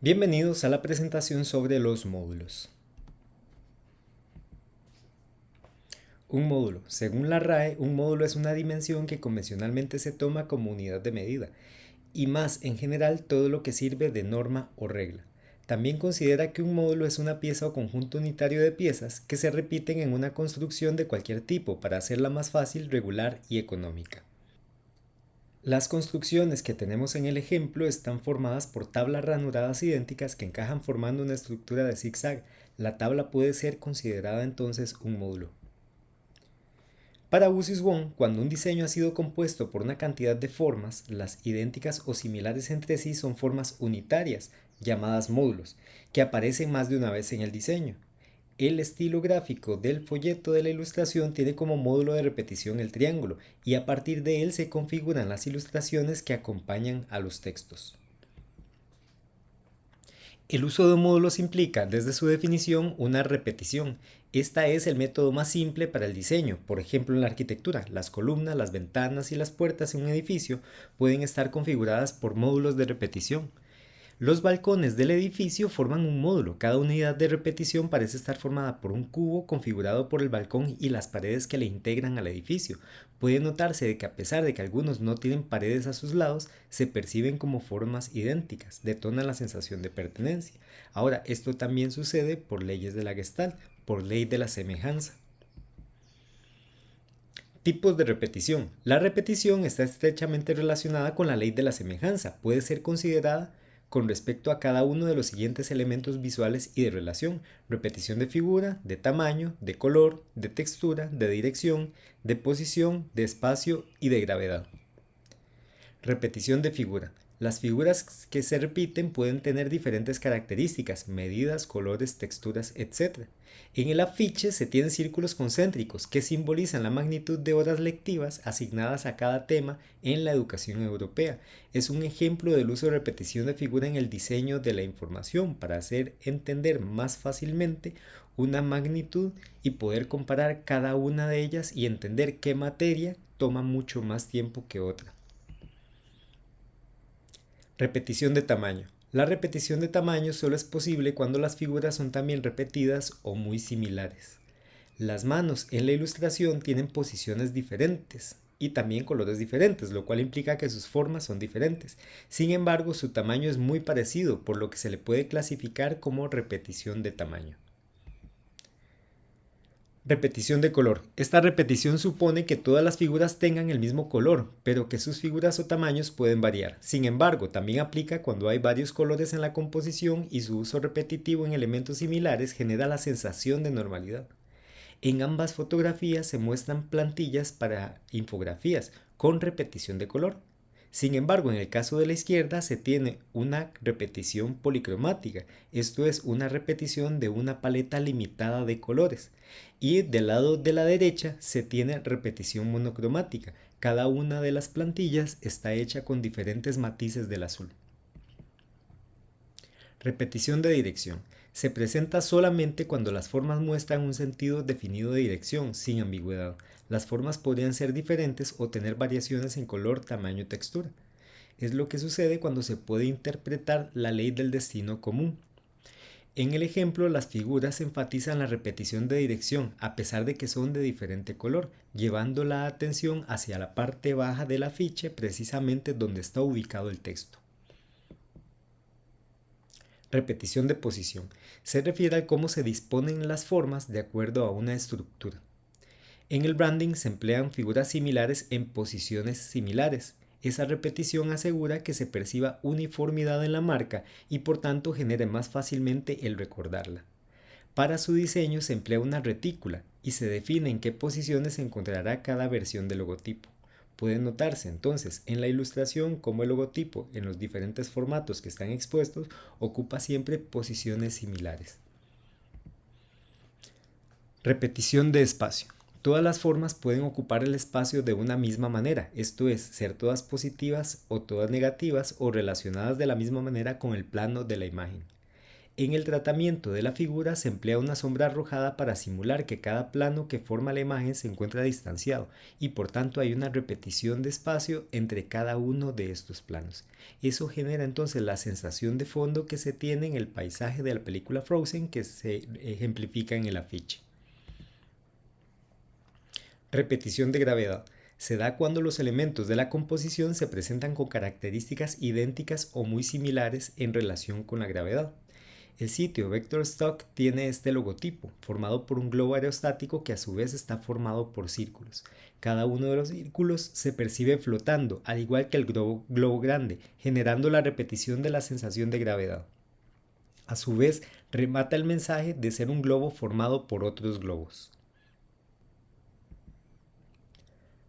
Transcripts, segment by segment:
Bienvenidos a la presentación sobre los módulos. Un módulo. Según la RAE, un módulo es una dimensión que convencionalmente se toma como unidad de medida, y más en general todo lo que sirve de norma o regla. También considera que un módulo es una pieza o conjunto unitario de piezas que se repiten en una construcción de cualquier tipo para hacerla más fácil, regular y económica. Las construcciones que tenemos en el ejemplo están formadas por tablas ranuradas idénticas que encajan formando una estructura de zigzag. La tabla puede ser considerada entonces un módulo. Para Bussys-Wong, cuando un diseño ha sido compuesto por una cantidad de formas, las idénticas o similares entre sí son formas unitarias, llamadas módulos, que aparecen más de una vez en el diseño. El estilo gráfico del folleto de la ilustración tiene como módulo de repetición el triángulo y a partir de él se configuran las ilustraciones que acompañan a los textos. El uso de módulos implica, desde su definición, una repetición. Esta es el método más simple para el diseño. Por ejemplo, en la arquitectura, las columnas, las ventanas y las puertas en un edificio pueden estar configuradas por módulos de repetición. Los balcones del edificio forman un módulo. Cada unidad de repetición parece estar formada por un cubo configurado por el balcón y las paredes que le integran al edificio. Puede notarse de que a pesar de que algunos no tienen paredes a sus lados, se perciben como formas idénticas, detonan la sensación de pertenencia. Ahora, esto también sucede por leyes de la Gestalt, por ley de la semejanza. Tipos de repetición. La repetición está estrechamente relacionada con la ley de la semejanza. Puede ser considerada con respecto a cada uno de los siguientes elementos visuales y de relación: repetición de figura, de tamaño, de color, de textura, de dirección, de posición, de espacio y de gravedad. Repetición de figura. Las figuras que se repiten pueden tener diferentes características, medidas, colores, texturas, etc. En el afiche se tienen círculos concéntricos que simbolizan la magnitud de horas lectivas asignadas a cada tema en la educación europea. Es un ejemplo del uso de repetición de figura en el diseño de la información para hacer entender más fácilmente una magnitud y poder comparar cada una de ellas y entender qué materia toma mucho más tiempo que otra. Repetición de tamaño. La repetición de tamaño solo es posible cuando las figuras son también repetidas o muy similares. Las manos en la ilustración tienen posiciones diferentes y también colores diferentes, lo cual implica que sus formas son diferentes. Sin embargo, su tamaño es muy parecido, por lo que se le puede clasificar como repetición de tamaño. Repetición de color. Esta repetición supone que todas las figuras tengan el mismo color, pero que sus figuras o tamaños pueden variar. Sin embargo, también aplica cuando hay varios colores en la composición y su uso repetitivo en elementos similares genera la sensación de normalidad. En ambas fotografías se muestran plantillas para infografías con repetición de color. Sin embargo, en el caso de la izquierda se tiene una repetición policromática, esto es una repetición de una paleta limitada de colores. Y del lado de la derecha se tiene repetición monocromática. Cada una de las plantillas está hecha con diferentes matices del azul. Repetición de dirección. Se presenta solamente cuando las formas muestran un sentido definido de dirección, sin ambigüedad. Las formas podrían ser diferentes o tener variaciones en color, tamaño y textura. Es lo que sucede cuando se puede interpretar la ley del destino común. En el ejemplo, las figuras enfatizan la repetición de dirección, a pesar de que son de diferente color, llevando la atención hacia la parte baja del afiche, precisamente donde está ubicado el texto. Repetición de posición. Se refiere a cómo se disponen las formas de acuerdo a una estructura. En el branding se emplean figuras similares en posiciones similares. Esa repetición asegura que se perciba uniformidad en la marca y por tanto genere más fácilmente el recordarla. Para su diseño se emplea una retícula y se define en qué posiciones se encontrará cada versión del logotipo. Puede notarse entonces en la ilustración cómo el logotipo en los diferentes formatos que están expuestos ocupa siempre posiciones similares. Repetición de espacio. Todas las formas pueden ocupar el espacio de una misma manera, esto es, ser todas positivas o todas negativas o relacionadas de la misma manera con el plano de la imagen. En el tratamiento de la figura se emplea una sombra arrojada para simular que cada plano que forma la imagen se encuentra distanciado y por tanto hay una repetición de espacio entre cada uno de estos planos. Eso genera entonces la sensación de fondo que se tiene en el paisaje de la película Frozen que se ejemplifica en el afiche. Repetición de gravedad. Se da cuando los elementos de la composición se presentan con características idénticas o muy similares en relación con la gravedad. El sitio VectorStock tiene este logotipo, formado por un globo aerostático que a su vez está formado por círculos. Cada uno de los círculos se percibe flotando, al igual que el globo grande, generando la repetición de la sensación de gravedad. A su vez, remata el mensaje de ser un globo formado por otros globos.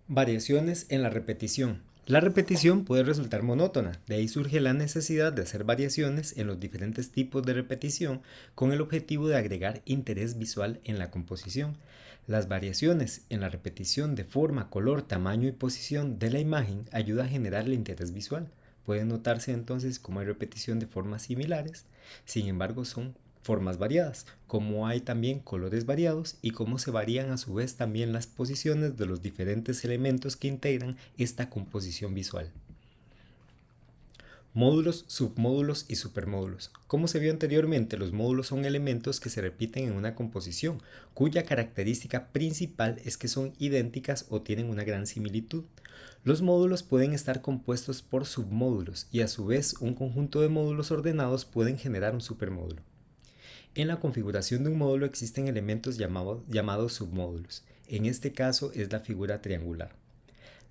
Variaciones en la repetición. La repetición puede resultar monótona, de ahí surge la necesidad de hacer variaciones en los diferentes tipos de repetición con el objetivo de agregar interés visual en la composición. Las variaciones en la repetición de forma, color, tamaño y posición de la imagen ayuda a generar el interés visual. Puede notarse entonces cómo hay repetición de formas similares, sin embargo son formas variadas, como hay también colores variados y cómo se varían a su vez también las posiciones de los diferentes elementos que integran esta composición visual. Módulos, submódulos y supermódulos. Como se vio anteriormente, los módulos son elementos que se repiten en una composición, cuya característica principal es que son idénticas o tienen una gran similitud. Los módulos pueden estar compuestos por submódulos y a su vez un conjunto de módulos ordenados pueden generar un supermódulo. En la configuración de un módulo existen elementos llamados submódulos. En este caso es la figura triangular.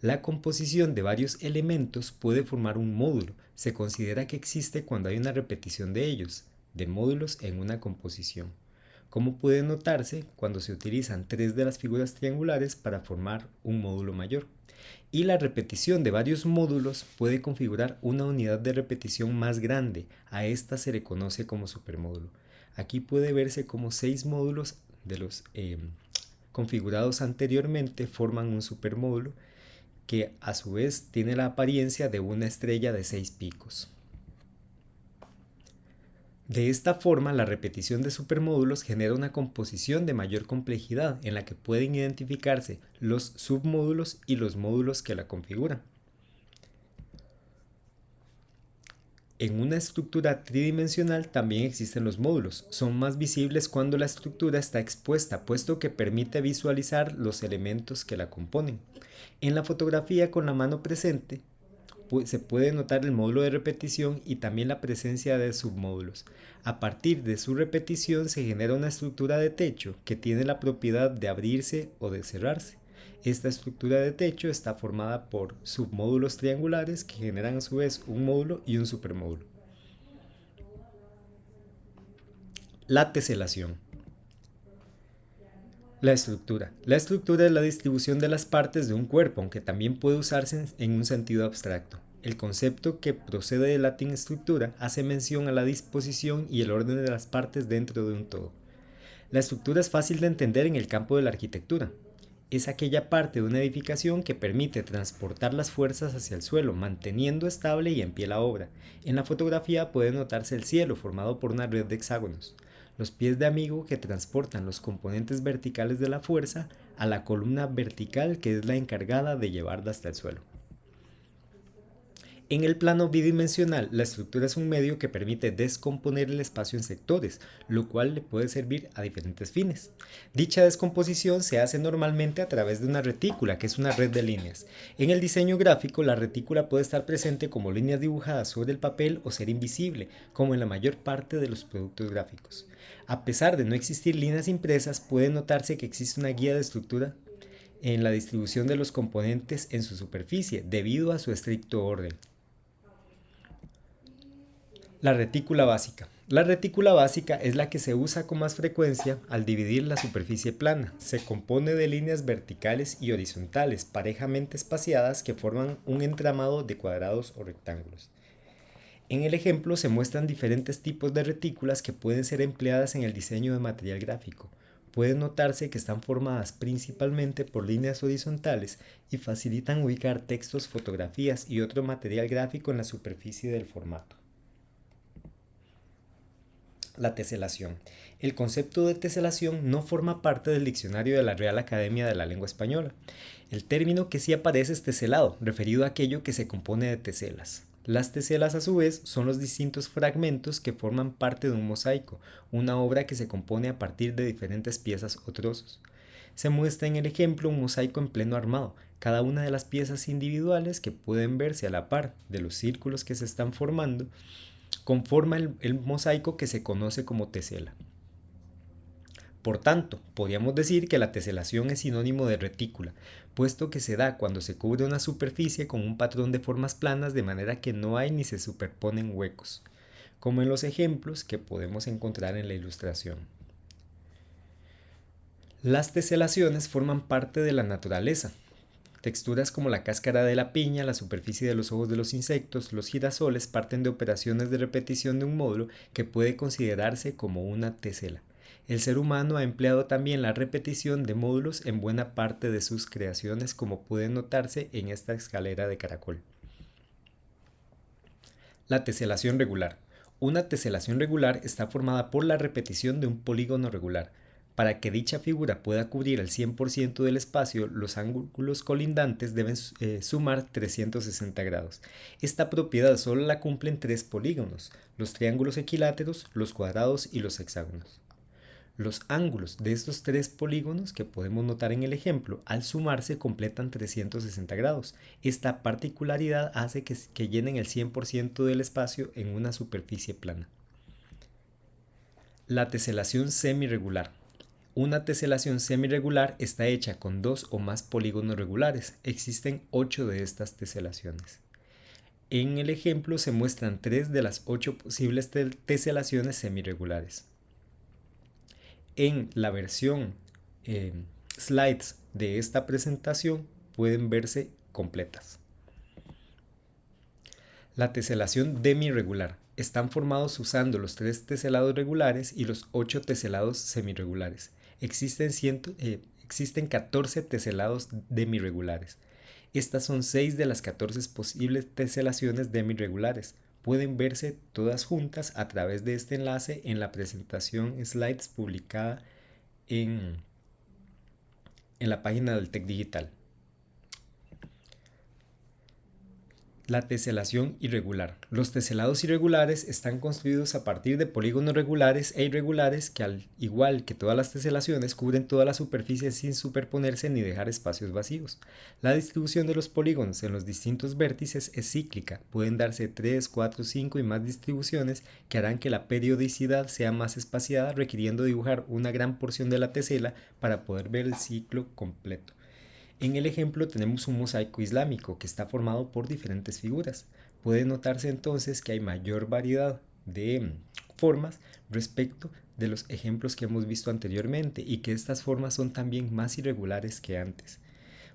La composición de varios elementos puede formar un módulo. Se considera que existe cuando hay una repetición de ellos, de módulos en una composición. Como puede notarse cuando se utilizan 3 de las figuras triangulares para formar un módulo mayor. Y la repetición de varios módulos puede configurar una unidad de repetición más grande. A esta se le conoce como supermódulo. Aquí puede verse como 6 módulos de los configurados anteriormente forman un supermódulo que a su vez tiene la apariencia de una estrella de 6 picos. De esta forma, la repetición de supermódulos genera una composición de mayor complejidad en la que pueden identificarse los submódulos y los módulos que la configuran. En una estructura tridimensional también existen los módulos. Son más visibles cuando la estructura está expuesta, puesto que permite visualizar los elementos que la componen. En la fotografía con la mano presente se puede notar el módulo de repetición y también la presencia de submódulos. A partir de su repetición se genera una estructura de techo que tiene la propiedad de abrirse o de cerrarse. Esta estructura de techo está formada por submódulos triangulares que generan a su vez un módulo y un supermódulo. La teselación. La estructura. La estructura es la distribución de las partes de un cuerpo, aunque también puede usarse en un sentido abstracto. El concepto que procede del latín estructura hace mención a la disposición y el orden de las partes dentro de un todo. La estructura es fácil de entender en el campo de la arquitectura. Es aquella parte de una edificación que permite transportar las fuerzas hacia el suelo, manteniendo estable y en pie la obra. En la fotografía puede notarse el cielo formado por una red de hexágonos, los pies de amigo que transportan los componentes verticales de la fuerza a la columna vertical que es la encargada de llevarla hasta el suelo. En el plano bidimensional, la estructura es un medio que permite descomponer el espacio en sectores, lo cual le puede servir a diferentes fines. Dicha descomposición se hace normalmente a través de una retícula, que es una red de líneas. En el diseño gráfico, la retícula puede estar presente como líneas dibujadas sobre el papel o ser invisible, como en la mayor parte de los productos gráficos. A pesar de no existir líneas impresas, puede notarse que existe una guía de estructura en la distribución de los componentes en su superficie, debido a su estricto orden. La retícula básica. La retícula básica es la que se usa con más frecuencia al dividir la superficie plana. Se compone de líneas verticales y horizontales parejamente espaciadas que forman un entramado de cuadrados o rectángulos. En el ejemplo se muestran diferentes tipos de retículas que pueden ser empleadas en el diseño de material gráfico. Puede notarse que están formadas principalmente por líneas horizontales y facilitan ubicar textos, fotografías y otro material gráfico en la superficie del formato. La teselación. El concepto de teselación no forma parte del diccionario de la Real Academia de la Lengua Española. El término que sí aparece es teselado, referido a aquello que se compone de teselas. Las teselas, a su vez, son los distintos fragmentos que forman parte de un mosaico, una obra que se compone a partir de diferentes piezas o trozos. Se muestra en el ejemplo un mosaico en pleno armado. Cada una de las piezas individuales, que pueden verse a la par de los círculos que se están formando, conforma el mosaico que se conoce como tesela. Por tanto, podríamos decir que la teselación es sinónimo de retícula, puesto que se da cuando se cubre una superficie con un patrón de formas planas de manera que no hay ni se superponen huecos, como en los ejemplos que podemos encontrar en la ilustración. Las teselaciones forman parte de la naturaleza. Texturas como la cáscara de la piña, la superficie de los ojos de los insectos, los girasoles parten de operaciones de repetición de un módulo que puede considerarse como una tesela. El ser humano ha empleado también la repetición de módulos en buena parte de sus creaciones, como puede notarse en esta escalera de caracol. La teselación regular. Una teselación regular está formada por la repetición de un polígono regular. Para que dicha figura pueda cubrir el 100% del espacio, los ángulos colindantes deben sumar 360 grados. Esta propiedad solo la cumplen tres polígonos: los triángulos equiláteros, los cuadrados y los hexágonos. Los ángulos de estos tres polígonos, que podemos notar en el ejemplo, al sumarse completan 360 grados. Esta particularidad hace que llenen el 100% del espacio en una superficie plana. La teselación semirregular. Una teselación semirregular está hecha con dos o más polígonos regulares. Existen 8 de estas teselaciones. En el ejemplo se muestran 3 de las 8 posibles teselaciones semirregulares. En la versión slides de esta presentación pueden verse completas. La teselación demirregular. Están formados usando los 3 teselados regulares y los 8 teselados semirregulares. Existen 14 teselados demirregulares. Estas son 6 de las 14 posibles teselaciones demirregulares. Pueden verse todas juntas a través de este enlace en la presentación slides publicada en la página del TEC Digital. La teselación irregular. Los teselados irregulares están construidos a partir de polígonos regulares e irregulares que, al igual que todas las teselaciones, cubren toda la superficie sin superponerse ni dejar espacios vacíos. La distribución de los polígonos en los distintos vértices es cíclica. Pueden darse 3, 4, 5 y más distribuciones que harán que la periodicidad sea más espaciada, requiriendo dibujar una gran porción de la tesela para poder ver el ciclo completo. En el ejemplo tenemos un mosaico islámico que está formado por diferentes figuras. Puede notarse entonces que hay mayor variedad de formas respecto de los ejemplos que hemos visto anteriormente y que estas formas son también más irregulares que antes.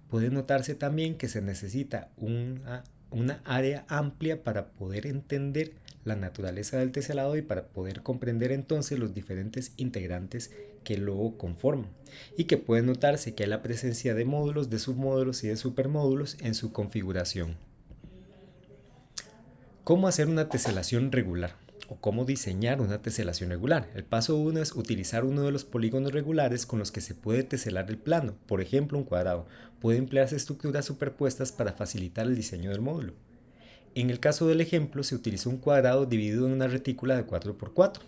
Puede notarse también que se necesita una área amplia para poder entender la naturaleza del teselado y para poder comprender entonces los diferentes integrantes que lo conforman, y que puede notarse que hay la presencia de módulos, de submódulos y de supermódulos en su configuración. ¿Cómo hacer una teselación regular? O cómo diseñar una teselación regular. El paso 1 es utilizar uno de los polígonos regulares con los que se puede teselar el plano, por ejemplo un cuadrado. Puede emplearse estructuras superpuestas para facilitar el diseño del módulo. En el caso del ejemplo se utilizó un cuadrado dividido en una retícula de 4×4.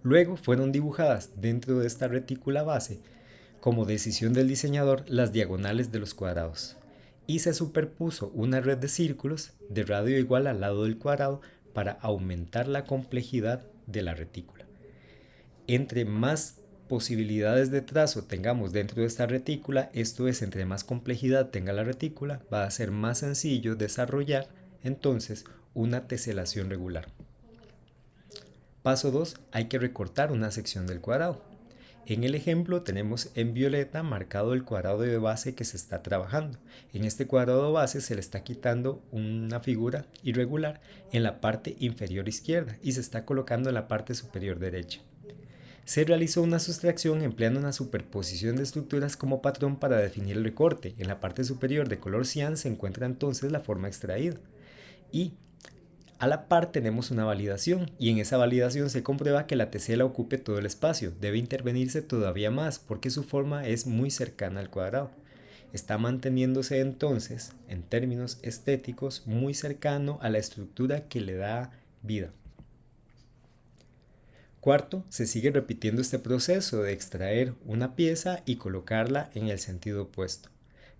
Luego fueron dibujadas dentro de esta retícula base, como decisión del diseñador, las diagonales de los cuadrados. Y se superpuso una red de círculos de radio igual al lado del cuadrado para aumentar la complejidad de la retícula. Entre más posibilidades de trazo tengamos dentro de esta retícula, esto es, entre más complejidad tenga la retícula, va a ser más sencillo desarrollar entonces una teselación regular. Paso 2. Hay que recortar una sección del cuadrado. En el ejemplo tenemos en violeta marcado el cuadrado de base que se está trabajando. En este cuadrado base se le está quitando una figura irregular en la parte inferior izquierda y se está colocando en la parte superior derecha. Se realizó una sustracción empleando una superposición de estructuras como patrón para definir el recorte. En la parte superior de color cian se encuentra entonces la forma extraída. Y A la par tenemos una validación y en esa validación se comprueba que la tesela ocupe todo el espacio. Debe intervenirse todavía más porque su forma es muy cercana al cuadrado. Está manteniéndose entonces, en términos estéticos, muy cercano a la estructura que le da vida. Cuarto, se sigue repitiendo este proceso de extraer una pieza y colocarla en el sentido opuesto,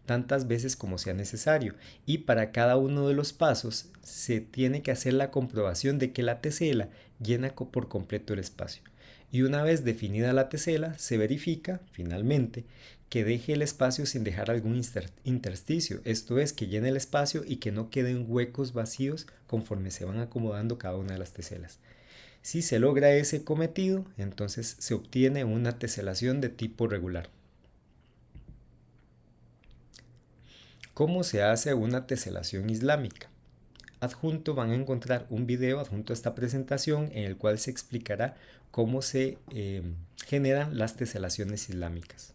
tantas veces como sea necesario, y para cada uno de los pasos se tiene que hacer la comprobación de que la tesela llena por completo el espacio. Y una vez definida la tesela, se verifica, finalmente, que deje el espacio sin dejar algún intersticio, esto es, que llene el espacio y que no queden huecos vacíos conforme se van acomodando cada una de las teselas. Si se logra ese cometido, entonces se obtiene una teselación de tipo regular. ¿Cómo se hace una teselación islámica? Adjunto van a encontrar un video adjunto a esta presentación en el cual se explicará cómo se generan las teselaciones islámicas.